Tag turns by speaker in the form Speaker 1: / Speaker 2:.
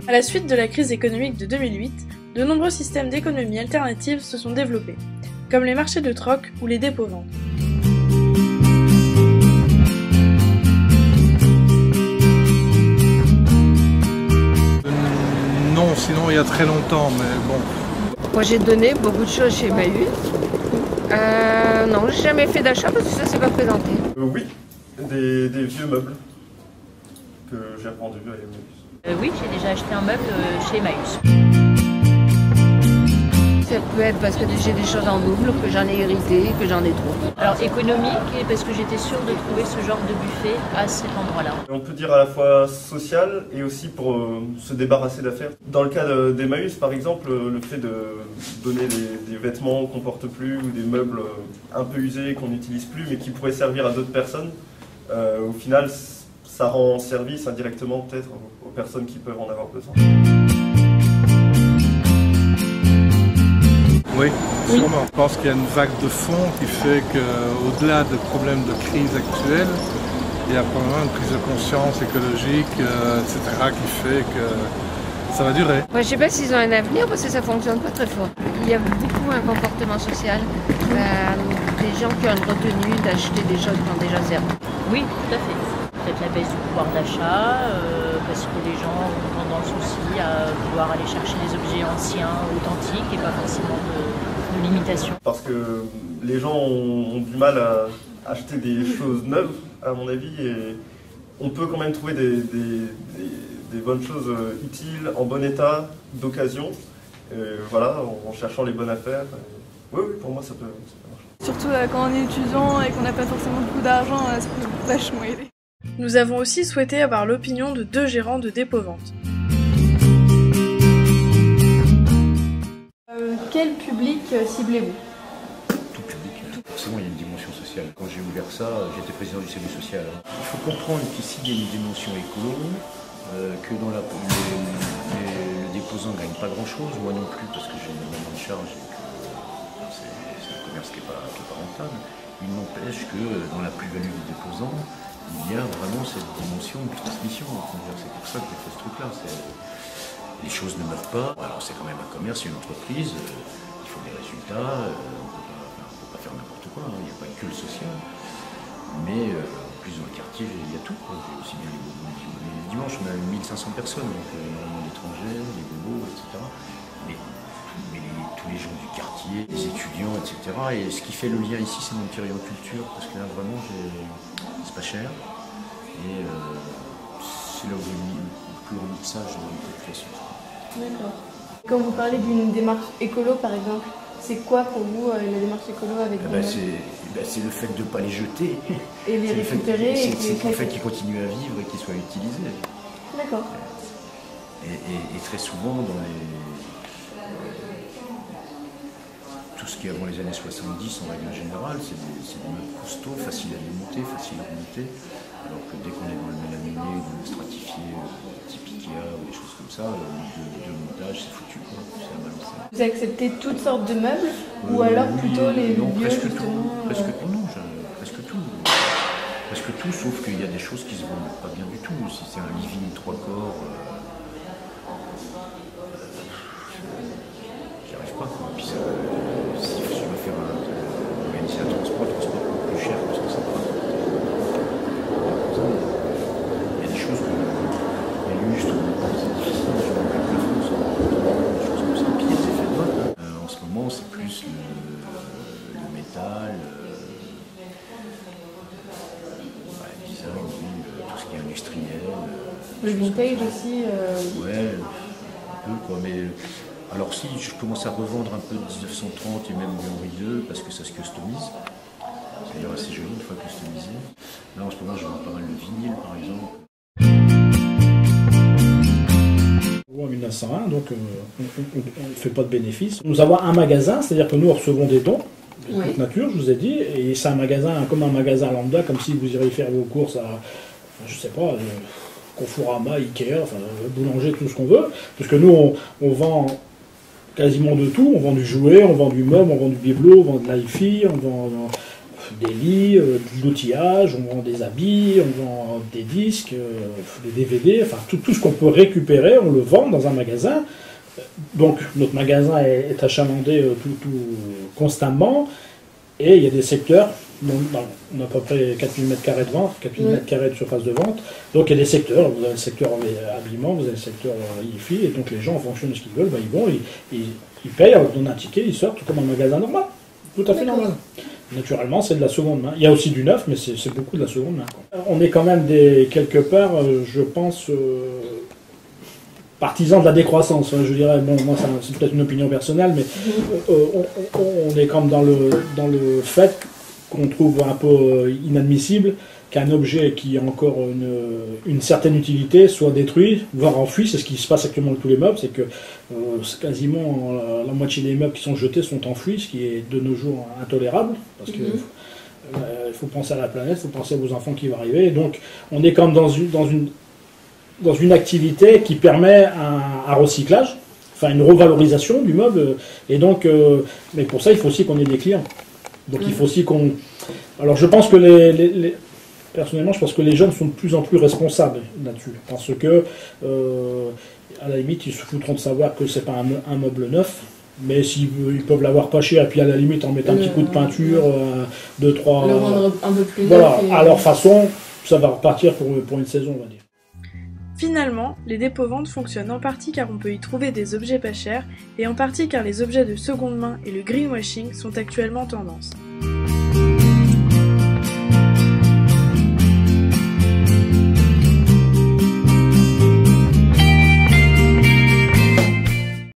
Speaker 1: À la suite de la crise économique de 2008, de nombreux systèmes d'économie alternative se sont développés, comme les marchés de troc ou les dépôts-ventes.
Speaker 2: Non, sinon il y a très longtemps, mais bon.
Speaker 3: Moi j'ai donné beaucoup de choses chez Emmaüs. Non, j'ai jamais fait d'achat parce que ça s'est pas présenté.
Speaker 4: Oui, des vieux meubles que j'ai rendus à Emmaüs.
Speaker 5: Oui, j'ai déjà acheté un meuble chez Emmaüs.
Speaker 3: Ça peut être parce que j'ai des choses en double, que j'en ai hérité, que j'en ai trop.
Speaker 5: Alors économique, et parce que j'étais sûre de trouver ce genre de buffet à cet endroit-là.
Speaker 4: On peut dire à la fois social et aussi pour se débarrasser d'affaires. Dans le cas d'Emmaüs, par exemple, le fait de donner des vêtements qu'on porte plus ou des meubles un peu usés qu'on n'utilise plus mais qui pourraient servir à d'autres personnes, au final, ça rend service indirectement peut-être aux personnes qui peuvent en avoir besoin.
Speaker 2: Oui, sûrement. Je pense qu'il y a une vague de fond qui fait qu'au-delà des problèmes de crise actuelle, il y a probablement une prise de conscience écologique, etc., qui fait que ça va durer.
Speaker 3: Moi, je ne sais pas s'ils ont un avenir parce que ça ne fonctionne pas très fort. Il y a beaucoup un comportement social, des gens qui ont une retenue d'acheter des choses qui ont déjà servi.
Speaker 5: Oui, tout à fait. Peut-être la baisse du pouvoir d'achat, parce que les gens ont tendance aussi à vouloir aller chercher des objets anciens, authentiques et pas forcément de limitation.
Speaker 4: Parce que les gens ont du mal à acheter des choses neuves, à mon avis, et on peut quand même trouver des bonnes choses utiles, en bon état, d'occasion, voilà, en cherchant les bonnes affaires. Oui, pour moi ça peut marcher.
Speaker 6: Surtout quand on est étudiant et qu'on n'a pas forcément beaucoup d'argent, ça peut vachement aider.
Speaker 1: Nous avons aussi souhaité avoir l'opinion de 2 gérants de dépôts-ventes.
Speaker 6: Quel public ciblez-vous?
Speaker 7: Tout public. Forcément, il y a une dimension sociale. Quand j'ai ouvert ça, j'étais président du service social. Il faut comprendre qu'ici, il y a une dimension écolo, que dans le déposant ne gagne pas grand-chose, moi non plus, parce que j'ai une maman de charge et que c'est un commerce qui n'est pas rentable. Il n'empêche que dans la plus-value du déposant, il y a vraiment cette dimension de transmission. C'est pour ça que j'ai fait ce truc-là. Les choses ne meurent pas. Alors c'est quand même un commerce, une entreprise, il faut des résultats, on ne peut pas faire n'importe quoi, il n'y a pas que le social. Mais en plus dans le quartier, il y a tout. J'ai aussi bien les bobos. Les dimanches, on a 1500 personnes, donc énormément d'étrangers, les bobos, etc. Mais tous les gens du quartier, les étudiants, etc. Et ce qui fait le lien ici, c'est mon petit rayon culture, parce que là vraiment, c'est pas cher. Et c'est là où j'ai mis le plus gros mixage de la population.
Speaker 6: D'accord. Quand vous parlez d'une démarche écolo, par exemple, c'est quoi pour vous la démarche écolo avec
Speaker 7: c'est le fait de ne pas les jeter.
Speaker 6: Et les récupérer.
Speaker 7: C'est le fait qu'ils continuent à vivre et qu'ils soient utilisés.
Speaker 6: D'accord.
Speaker 7: Et très souvent, dans tout ce qui est avant les années 70, en règle générale, c'est des meubles costauds, faciles à démonter, faciles à remonter. Alors que dès qu'on est dans le mélaminé, dans le stratifié, type Ikea ou des choses comme ça, le montage c'est foutu, quoi. C'est à balancer.
Speaker 6: Vous acceptez toutes sortes de meubles ou alors plutôt les
Speaker 7: non,
Speaker 6: vieux
Speaker 7: presque
Speaker 6: justement
Speaker 7: tout. Presque tout. Presque tout, sauf qu'il y a des choses qui se vendent pas bien du tout. Si c'est un living 3 corps, j'y arrive pas, quoi. Puis ça, si je veux faire organiser un transport coûte plus cher parce que ça va. Il y a des choses que les lustres, c'est difficile, je me rappelle que France, des choses comme ça. Puis il y a des effets de mode. En ce moment, c'est plus le métal, le design, tout ce qui est industriel.
Speaker 6: Le vintage aussi.
Speaker 7: Ouais, un peu quoi, mais. Alors si, je commence à revendre un peu de 1930 et même du Henri II parce que ça se customise. C'est d'ailleurs assez joli une fois customisé. Là en ce moment je vends pas mal de vinyle par exemple.
Speaker 8: En 1901, donc on ne fait pas de bénéfices. Nous avons un magasin, c'est-à-dire que nous recevons des dons de toute nature, je vous ai dit, et c'est un magasin comme un magasin lambda, comme si vous iriez faire vos courses à, je sais pas, Conforama, Ikea, enfin boulanger, tout ce qu'on veut, parce que nous on vend quasiment de tout, on vend du jouet, on vend du meuble, on vend du bibelot, on vend de l'hi-fi, on vend des lits, de l'outillage, on vend des habits, on vend des disques, des DVD, enfin tout ce qu'on peut récupérer, on le vend dans un magasin. Donc notre magasin est achalandé tout constamment, et il y a des secteurs, on a à peu près 4000 m² de vente, 4000 m² de surface de vente, donc il y a des secteurs, vous avez le secteur habillement, vous avez le secteur hi-fi, et donc les gens en fonction de ce qu'ils veulent, ben, ils vont, ils payent, on leur donne un ticket, ils sortent comme un magasin normal, tout à fait normal. Naturellement, c'est de la seconde main. Il y a aussi du neuf, mais c'est beaucoup de la seconde main, quoi. On est quand même quelque part, je pense, partisans de la décroissance. Je dirais, bon, moi c'est peut-être une opinion personnelle, mais on est comme dans le fait qu'on trouve un peu inadmissible qu'un objet qui a encore une certaine utilité soit détruit, voire enfui. C'est ce qui se passe actuellement avec tous les meubles, c'est que quasiment la moitié des meubles qui sont jetés sont enfouis, ce qui est de nos jours intolérable, parce que il faut penser à la planète, il faut penser aux enfants qui vont arriver, et donc on est comme dans une activité qui permet un recyclage, enfin une revalorisation du meuble, et donc, mais pour ça il faut aussi qu'on ait des clients. Donc il faut aussi qu'on... Alors je pense que personnellement, je pense que les jeunes sont de plus en plus responsables là-dessus, parce que, à la limite, ils se foutront de savoir que c'est pas un meuble neuf, mais ils peuvent l'avoir pas cher, et puis à la limite en mettant un petit coup de peinture, 2-3... Le
Speaker 6: rendre un peu plus
Speaker 8: voilà, à leur façon, ça va repartir pour une saison, on va dire.
Speaker 1: Finalement, les dépôts-ventes fonctionnent en partie car on peut y trouver des objets pas chers, et en partie car les objets de seconde main et le greenwashing sont actuellement tendance.